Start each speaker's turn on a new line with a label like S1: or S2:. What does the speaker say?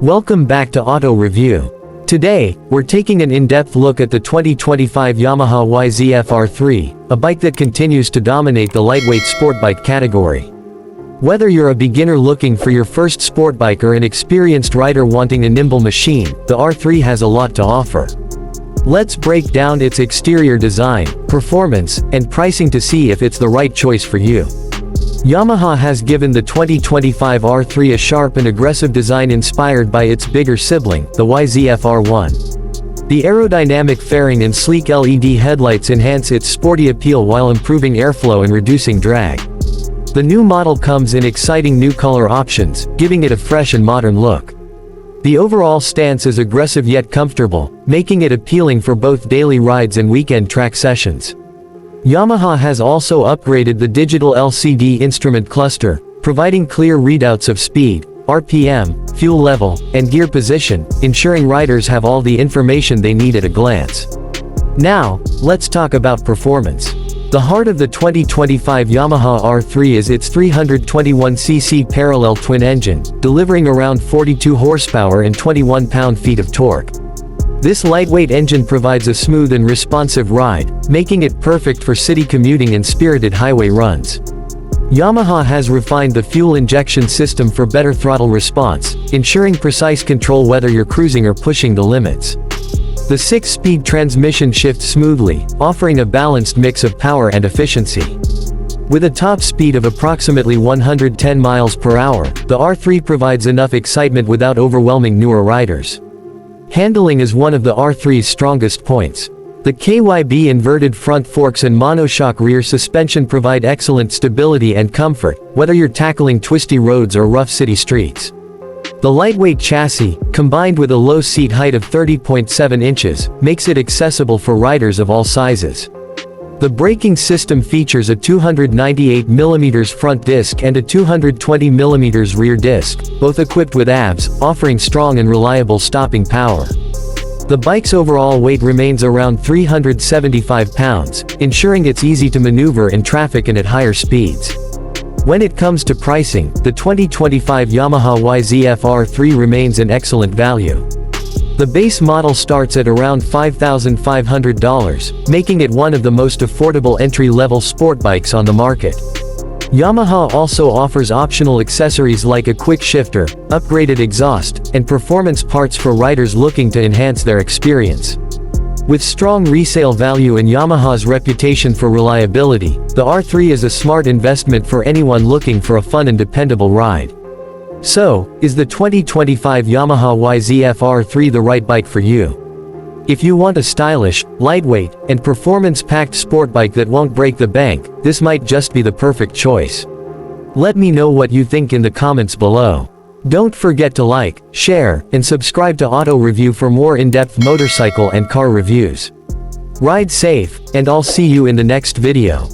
S1: Welcome back to Auto Review. Today, we're taking an in-depth look at the 2025 Yamaha YZF-R3, a bike that continues to dominate the lightweight sport bike category. Whether you're a beginner looking for your first sport bike or an experienced rider wanting a nimble machine, the R3 has a lot to offer. Let's break down its exterior design, performance, and pricing to see if it's the right choice for you. Yamaha has given the 2025 R3 a sharp and aggressive design inspired by its bigger sibling, the YZF-R1. The aerodynamic fairing and sleek LED headlights enhance its sporty appeal while improving airflow and reducing drag. The new model comes in exciting new color options, giving it a fresh and modern look. The overall stance is aggressive yet comfortable, making it appealing for both daily rides and weekend track sessions. Yamaha has also upgraded the digital LCD instrument cluster, providing clear readouts of speed, RPM, fuel level, and gear position, ensuring riders have all the information they need at a glance. Now, let's talk about performance. The heart of the 2025 Yamaha R3 is its 321cc parallel twin engine, delivering around 42 horsepower and 21 pound-feet of torque. This lightweight engine provides a smooth and responsive ride, making it perfect for city commuting and spirited highway runs. Yamaha has refined the fuel injection system for better throttle response, ensuring precise control whether you're cruising or pushing the limits. The 6-speed transmission shifts smoothly, offering a balanced mix of power and efficiency. With a top speed of approximately 110 miles per hour, the R3 provides enough excitement without overwhelming newer riders. Handling is one of the R3's strongest points. The KYB inverted front forks and monoshock rear suspension provide excellent stability and comfort, whether you're tackling twisty roads or rough city streets. The lightweight chassis, combined with a low seat height of 30.7 inches, makes it accessible for riders of all sizes. The braking system features a 298mm front disc and a 220mm rear disc, both equipped with ABS, offering strong and reliable stopping power. The bike's overall weight remains around 375 pounds, ensuring it's easy to maneuver in traffic and at higher speeds. When it comes to pricing, the 2025 Yamaha YZF-R3 remains an excellent value. The base model starts at around $5,500, making it one of the most affordable entry-level sport bikes on the market. Yamaha also offers optional accessories like a quick shifter, upgraded exhaust, and performance parts for riders looking to enhance their experience. With strong resale value and Yamaha's reputation for reliability, the R3 is a smart investment for anyone looking for a fun and dependable ride. So, is the 2025 Yamaha YZF-R3 the right bike for you? If you want a stylish, lightweight, and performance-packed sport bike that won't break the bank, this might just be the perfect choice. Let me know what you think in the comments below. Don't forget to like, share, and subscribe to Auto Review for more in-depth motorcycle and car reviews. Ride safe, and I'll see you in the next video.